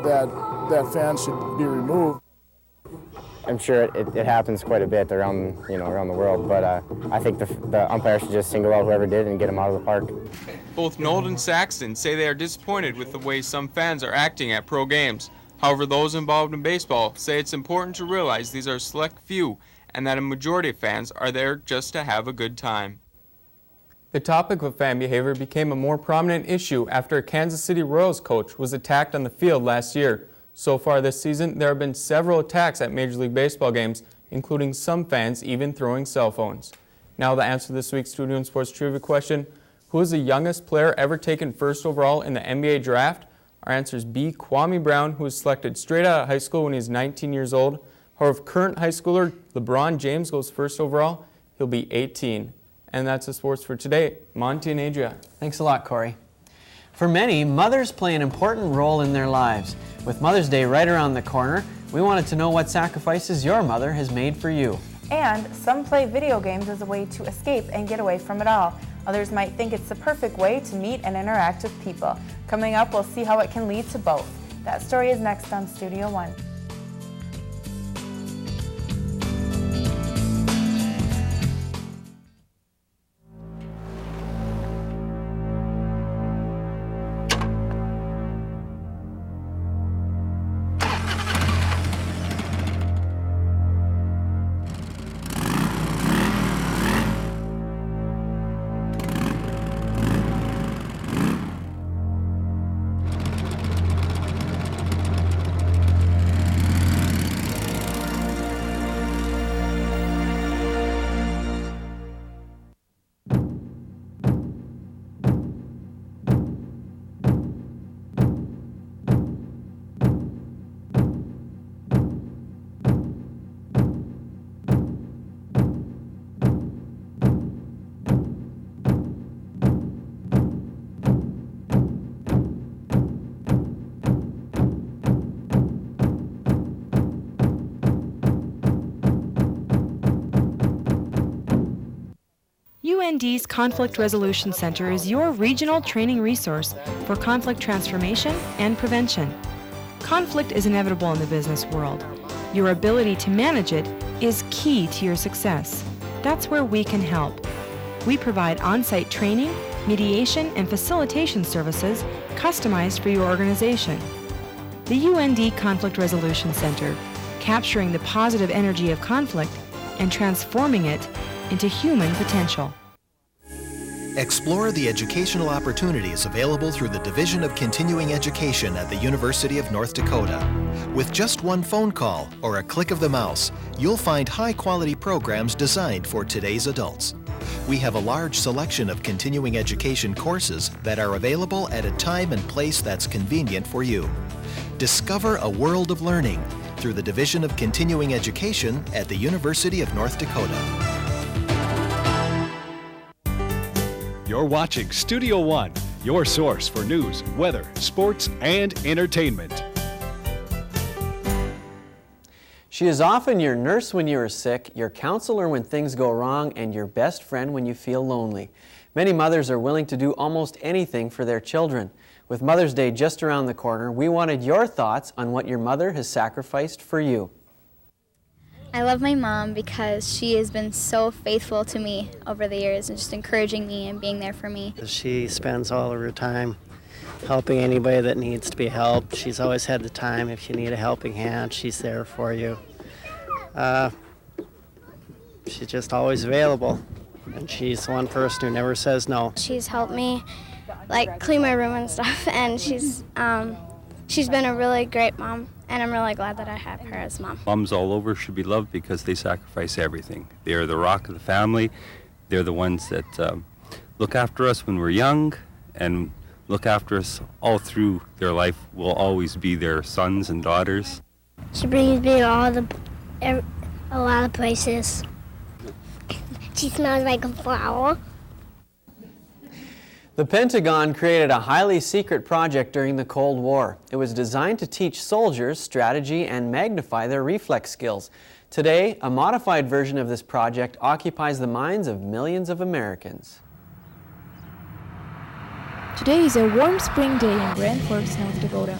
that fan should be removed. I'm sure it happens quite a bit around the world, but I think the umpire should just single out whoever did and get them out of the park. Both Nold and Saxton say they are disappointed with the way some fans are acting at pro games. However, those involved in baseball say it's important to realize these are a select few and that a majority of fans are there just to have a good time. The topic of fan behavior became a more prominent issue after a Kansas City Royals coach was attacked on the field last year. So far this season, there have been several attacks at Major League Baseball games, including some fans even throwing cell phones. Now the answer to this week's Studio and Sports Trivia question: who is the youngest player ever taken first overall in the NBA draft? Our answer is B, Kwame Brown, who was selected straight out of high school when he was 19 years old. However, current high schooler LeBron James goes first overall. He'll be 18. And that's the sports for today. Monty and Adria. Thanks a lot, Corey. For many, mothers play an important role in their lives. With Mother's Day right around the corner, we wanted to know what sacrifices your mother has made for you. And some play video games as a way to escape and get away from it all. Others might think it's the perfect way to meet and interact with people. Coming up, we'll see how it can lead to both. That story is next on Studio One. UND's Conflict Resolution Center is your regional training resource for conflict transformation and prevention. Conflict is inevitable in the business world. Your ability to manage it is key to your success. That's where we can help. We provide on-site training, mediation, and facilitation services customized for your organization. The UND Conflict Resolution Center, capturing the positive energy of conflict and transforming it into human potential. Explore the educational opportunities available through the Division of Continuing Education at the University of North Dakota. With just one phone call or a click of the mouse, you'll find high-quality programs designed for today's adults. We have a large selection of continuing education courses that are available at a time and place that's convenient for you. Discover a world of learning through the Division of Continuing Education at the University of North Dakota. You're watching Studio One, your source for news, weather, sports, and entertainment. She is often your nurse when you are sick, your counselor when things go wrong, and your best friend when you feel lonely. Many mothers are willing to do almost anything for their children. With Mother's Day just around the corner, we wanted your thoughts on what your mother has sacrificed for you. I love my mom because she has been so faithful to me over the years and just encouraging me and being there for me. She spends all of her time helping anybody that needs to be helped. She's always had the time. If you need a helping hand, she's there for you. She's just always available, and she's one person who never says no. She's helped me like clean my room and stuff, and she's been a really great mom. And I'm really glad that I have her as mom. Moms all over should be loved because they sacrifice everything. They are the rock of the family. They're the ones that look after us when we're young and look after us all through their life. We'll always be their sons and daughters. She brings me a lot of places. She smells like a flower. The Pentagon created a highly secret project during the Cold War. It was designed to teach soldiers strategy and magnify their reflex skills. Today, a modified version of this project occupies the minds of millions of Americans. Today is a warm spring day in Grand Forks, North Dakota.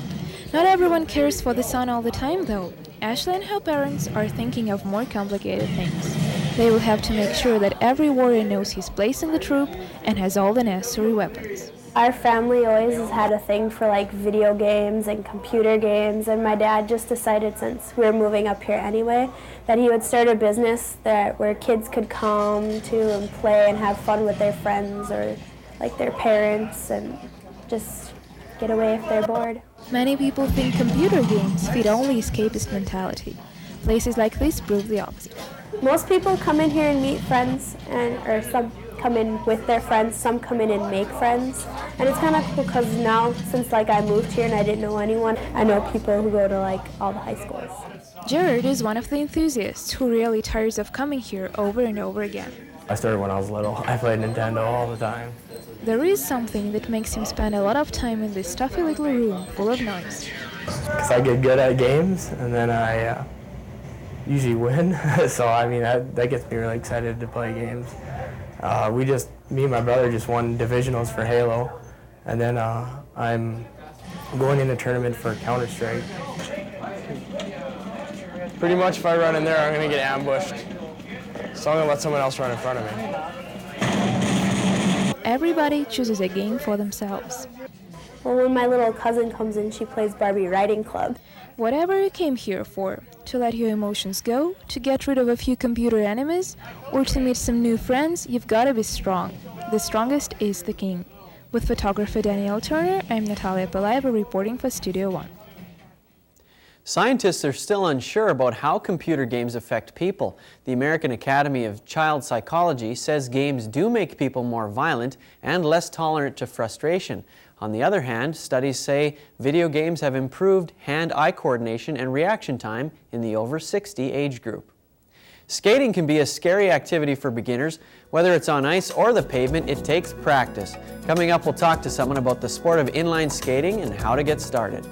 Not everyone cares for the sun all the time, though. Ashley and her parents are thinking of more complicated things. They will have to make sure that every warrior knows his place in the troop and has all the necessary weapons. Our family always has had a thing for like video games and computer games, and my dad just decided, since we were moving up here anyway, that he would start a business where kids could come to and play and have fun with their friends or like their parents and just get away if they're bored. Many people think computer games feed only escapist mentality. Places like this prove the opposite. Most people come in here and meet friends, or some come in with their friends, some come in and make friends. And it's kind of cool because now, since like I moved here and I didn't know anyone, I know people who go to like all the high schools. Jared is one of the enthusiasts who really tires of coming here over and over again. I started when I was little. I played Nintendo all the time. There is something that makes him spend a lot of time in this stuffy little room full of noise. Because I get good at games, and then I usually win. So, I mean, that gets me really excited to play games. Me and my brother just won divisionals for Halo, and then I'm going in a tournament for Counter-Strike. Pretty much if I run in there, I'm going to get ambushed. So I'm going to let someone else run in front of me. Everybody chooses a game for themselves. Well, when my little cousin comes in, she plays Barbie Riding Club. Whatever you came here for, to let your emotions go, to get rid of a few computer enemies, or to meet some new friends, you've got to be strong. The strongest is the king. With photographer Danielle Turner, I'm Natalia Beleva reporting for Studio One. Scientists are still unsure about how computer games affect people. The American Academy of Child Psychology says games do make people more violent and less tolerant to frustration. On the other hand, studies say video games have improved hand-eye coordination and reaction time in the over 60 age group. Skating can be a scary activity for beginners. Whether it's on ice or the pavement, it takes practice. Coming up, we'll talk to someone about the sport of inline skating and how to get started.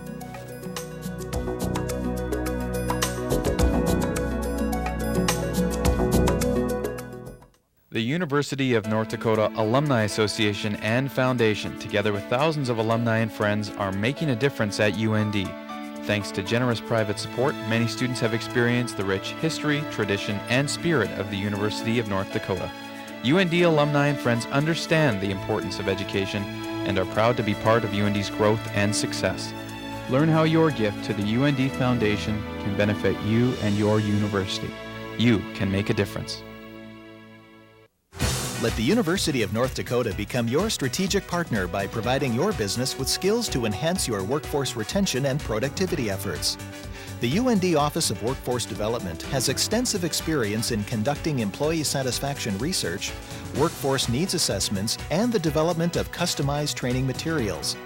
The University of North Dakota Alumni Association and Foundation, together with thousands of alumni and friends, are making a difference at UND. Thanks to generous private support, many students have experienced the rich history, tradition, and spirit of the University of North Dakota. UND alumni and friends understand the importance of education and are proud to be part of UND's growth and success. Learn how your gift to the UND Foundation can benefit you and your university. You can make a difference. Let the University of North Dakota become your strategic partner by providing your business with skills to enhance your workforce retention and productivity efforts. The UND Office of Workforce Development has extensive experience in conducting employee satisfaction research, workforce needs assessments, and the development of customized training materials.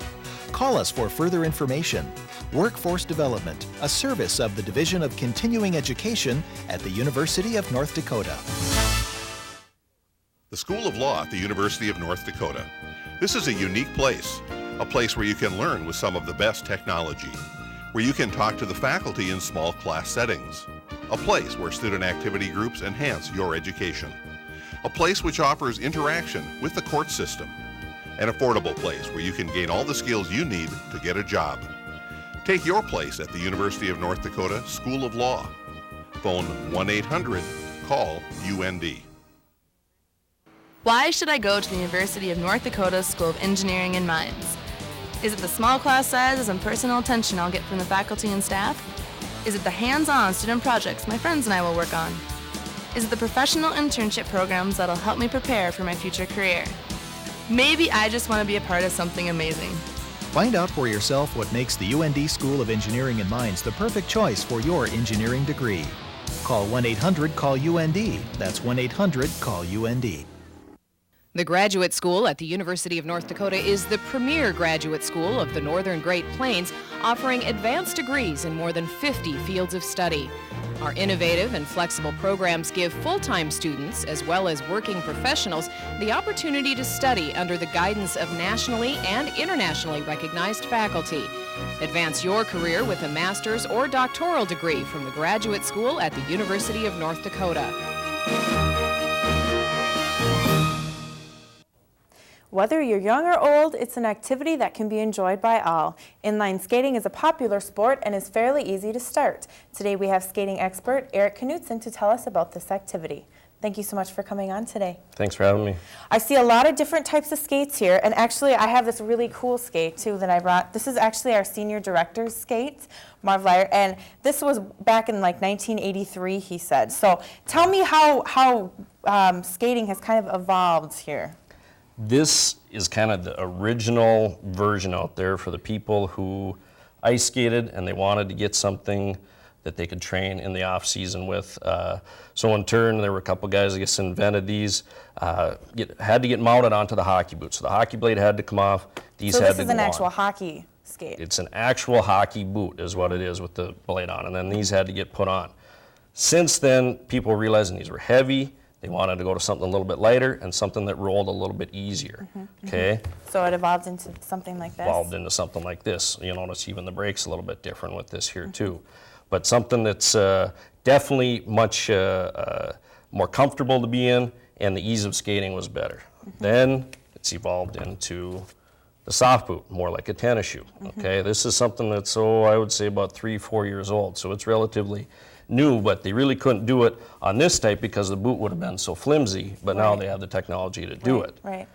Call us for further information. Workforce Development, a service of the Division of Continuing Education at the University of North Dakota. The School of Law at the University of North Dakota. This is a unique place, a place where you can learn with some of the best technology, where you can talk to the faculty in small class settings, a place where student activity groups enhance your education, a place which offers interaction with the court system, an affordable place where you can gain all the skills you need to get a job. Take your place at the University of North Dakota School of Law. Phone 1-800-CALL-UND. Why should I go to the University of North Dakota School of Engineering and Mines? Is it the small class sizes and personal attention I'll get from the faculty and staff? Is it the hands-on student projects my friends and I will work on? Is it the professional internship programs that'll help me prepare for my future career? Maybe I just want to be a part of something amazing. Find out for yourself what makes the UND School of Engineering and Mines the perfect choice for your engineering degree. Call 1-800-CALL-UND. That's 1-800-CALL-UND. The Graduate School at the University of North Dakota is the premier graduate school of the Northern Great Plains, offering advanced degrees in more than 50 fields of study. Our innovative and flexible programs give full-time students, as well as working professionals, the opportunity to study under the guidance of nationally and internationally recognized faculty. Advance your career with a master's or doctoral degree from the Graduate School at the University of North Dakota. Whether you're young or old, it's an activity that can be enjoyed by all. Inline skating is a popular sport and is fairly easy to start. Today we have skating expert Eric Knudson to tell us about this activity. Thank you so much for coming on today. Thanks for having me. I see a lot of different types of skates here, and actually I have this really cool skate too that I brought. This is actually our senior director's skate, Marv Lyer, and this was back in like 1983, he said. So tell me how skating has kind of evolved here. This is kind of the original version out there for the people who ice skated and they wanted to get something that they could train in the off season with. So in turn, there were a couple guys, I guess, invented these. Had to get mounted onto the hockey boot. So the hockey blade had to come off. These so had this to is go an on. actual hockey skate. It's an actual hockey boot is what it is with the blade on. And then these had to get put on. Since then, people were realizing these were heavy. They wanted to go to something a little bit lighter and something that rolled a little bit easier, okay? So it evolved into something like this? Evolved into something like this. You'll notice even the brake's a little bit different with this here too. But something that's definitely much more comfortable to be in, and the ease of skating was better. Then it's evolved into the soft boot, more like a tennis shoe, okay? This is something that's, I would say about 3-4 years old, so it's relatively new, but they really couldn't do it on this type because the boot would have been so flimsy, but now they have the technology to do it. Right.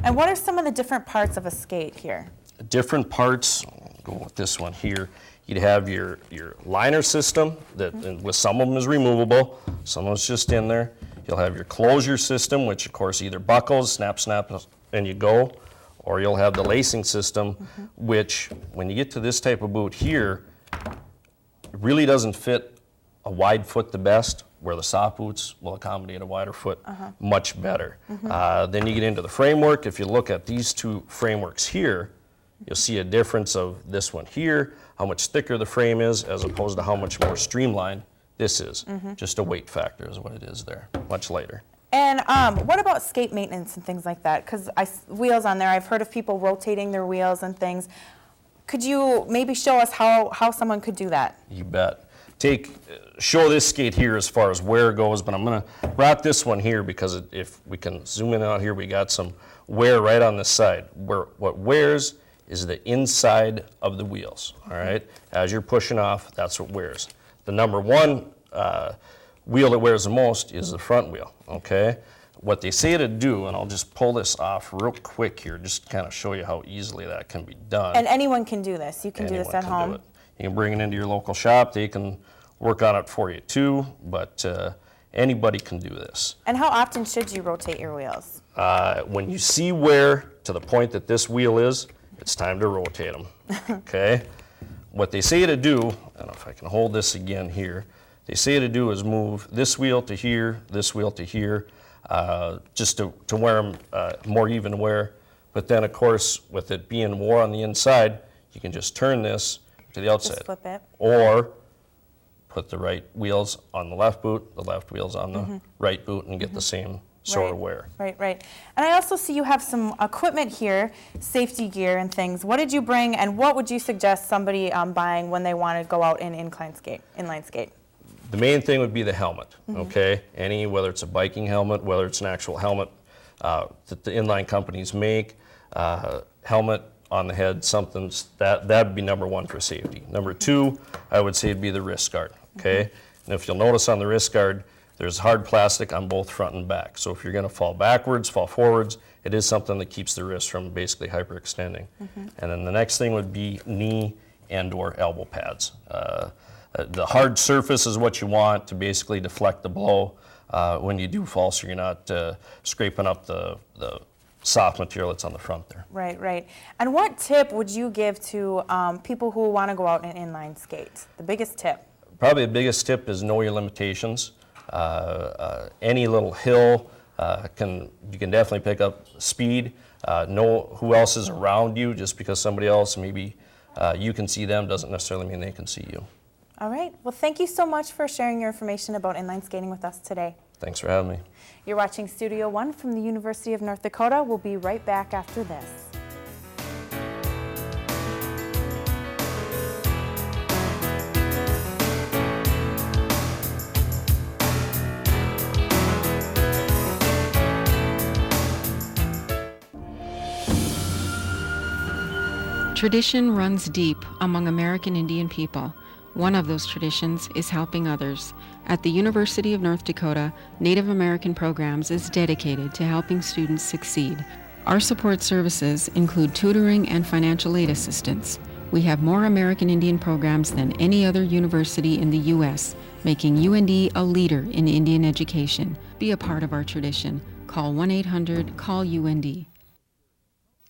And what are some of the different parts of a skate here? Different parts, I'll go with this one here. You'd have your liner system that with some of them is removable, some of it's just in there. You'll have your closure system, which of course either buckles, snap, and you go, or you'll have the lacing system, which when you get to this type of boot here, it really doesn't fit a wide foot the best, where the soft boots will accommodate a wider foot much better. Then you get into the framework. If you look at these two frameworks here, you'll see a difference of this one here, how much thicker the frame is as opposed to how much more streamlined this is. Just a weight factor is what it is there, much lighter. And what about skate maintenance and things like that? Because wheels on there, I've heard of people rotating their wheels and things. Could you maybe show us how someone could do that? You bet. Show this skate here as far as wear goes, but I'm gonna wrap this one here because if we can zoom in out here, we got some wear right on this side. What wears is the inside of the wheels, all right? As you're pushing off, that's what wears. The number one wheel that wears the most is the front wheel, okay? What they say to do, and I'll just pull this off real quick here, just to kind of show you how easily that can be done. And anyone can do this. You can do this at home. You can bring it into your local shop. They can work on it for you too, but anybody can do this. And how often should you rotate your wheels? When you see wear to the point that this wheel is, it's time to rotate them, okay? What they say to do, I don't know if I can hold this again here, they say to do is move this wheel to here, this wheel to here, just to wear them more even wear. But then of course, with it being more on the inside, you can just turn this to the outside. Just flip it. Or put the right wheels on the left boot, the left wheels on the right boot, and get the same sort of wear. Right. And I also see you have some equipment here, safety gear and things. What did you bring, and what would you suggest somebody buying when they want to go out in inline skate? The main thing would be the helmet, okay? Whether it's a biking helmet, whether it's an actual helmet that the inline companies make, helmet on the head, something that would be number one for safety. Number two, I would say it'd be the wrist guard, okay? And if you'll notice on the wrist guard, there's hard plastic on both front and back. So if you're gonna fall backwards, fall forwards, it is something that keeps the wrist from basically hyperextending. And then the next thing would be knee and or elbow pads. The hard surface is what you want to basically deflect the blow when you do fall, so you're not scraping up the soft material that's on the front there. Right. And what tip would you give to people who want to go out and inline skate? The biggest tip? Probably the biggest tip is know your limitations. Any little hill, you can definitely pick up speed. Know who else is around you. Just because somebody else, maybe you can see them, doesn't necessarily mean they can see you. All right. Well, thank you so much for sharing your information about inline skating with us today. Thanks for having me. You're watching Studio One from the University of North Dakota. We'll be right back after this. Tradition runs deep among American Indian people. One of those traditions is helping others. At the University of North Dakota, Native American Programs is dedicated to helping students succeed. Our support services include tutoring and financial aid assistance. We have more American Indian programs than any other university in the U.S., making UND a leader in Indian education. Be a part of our tradition. Call 1-800-CALL-UND.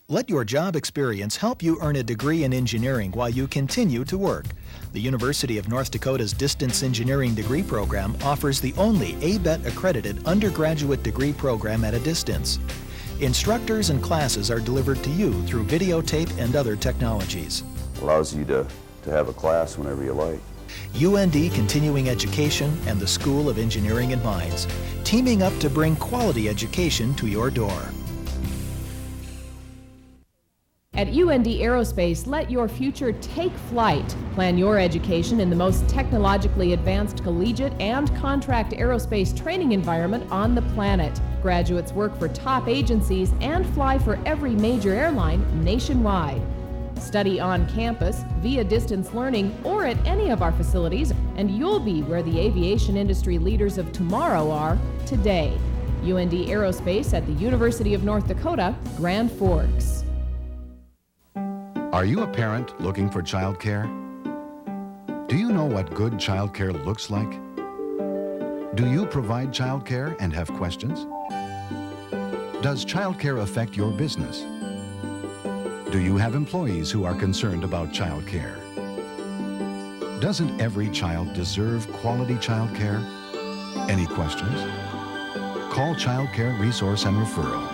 Let your job experience help you earn a degree in engineering while you continue to work. The University of North Dakota's Distance Engineering Degree Program offers the only ABET accredited undergraduate degree program at a distance. Instructors and classes are delivered to you through videotape and other technologies. Allows you to have a class whenever you like. UND Continuing Education and the School of Engineering and Mines, teaming up to bring quality education to your door. At UND Aerospace, let your future take flight. Plan your education in the most technologically advanced collegiate and contract aerospace training environment on the planet. Graduates work for top agencies and fly for every major airline nationwide. Study on campus, via distance learning, or at any of our facilities, and you'll be where the aviation industry leaders of tomorrow are today. UND Aerospace at the University of North Dakota, Grand Forks. Are you a parent looking for childcare? Do you know what good childcare looks like? Do you provide childcare and have questions? Does childcare affect your business? Do you have employees who are concerned about childcare? Doesn't every child deserve quality childcare? Any questions? Call Child Care Resource and Referral.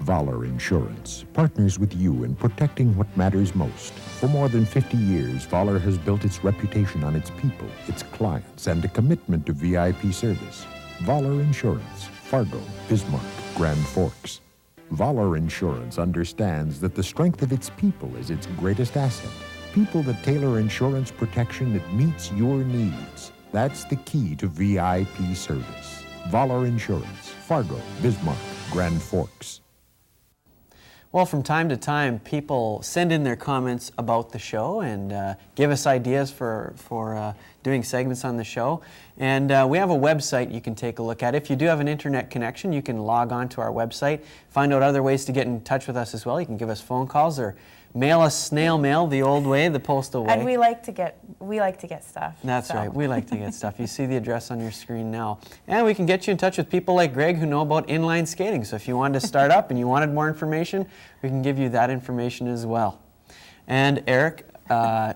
Voller Insurance partners with you in protecting what matters most. For more than 50 years, Voller has built its reputation on its people, its clients, and a commitment to VIP service. Voller Insurance, Fargo, Bismarck, Grand Forks. Voller Insurance understands that the strength of its people is its greatest asset. People that tailor insurance protection that meets your needs. That's the key to VIP service. Voller Insurance, Fargo, Bismarck, Grand Forks. Well, from time to time, people send in their comments about the show and give us ideas for doing segments on the show. And we have a website you can take a look at. If you do have an internet connection, you can log on to our website, find out other ways to get in touch with us as well. You can give us phone calls or mail us snail mail the old way, the postal way. And we like to get stuff. That's right. We like to get stuff. You see the address on your screen now. And we can get you in touch with people like Greg who know about inline skating. So if you wanted to start up and you wanted more information, we can give you that information as well. And Eric, sorry,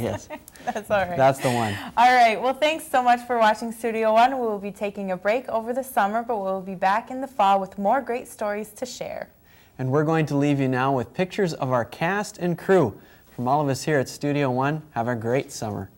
yes. That's all right. That's the one. All right. Well, thanks so much for watching Studio One. We will be taking a break over the summer, but we'll be back in the fall with more great stories to share. And we're going to leave you now with pictures of our cast and crew. From all of us here at Studio One, have a great summer.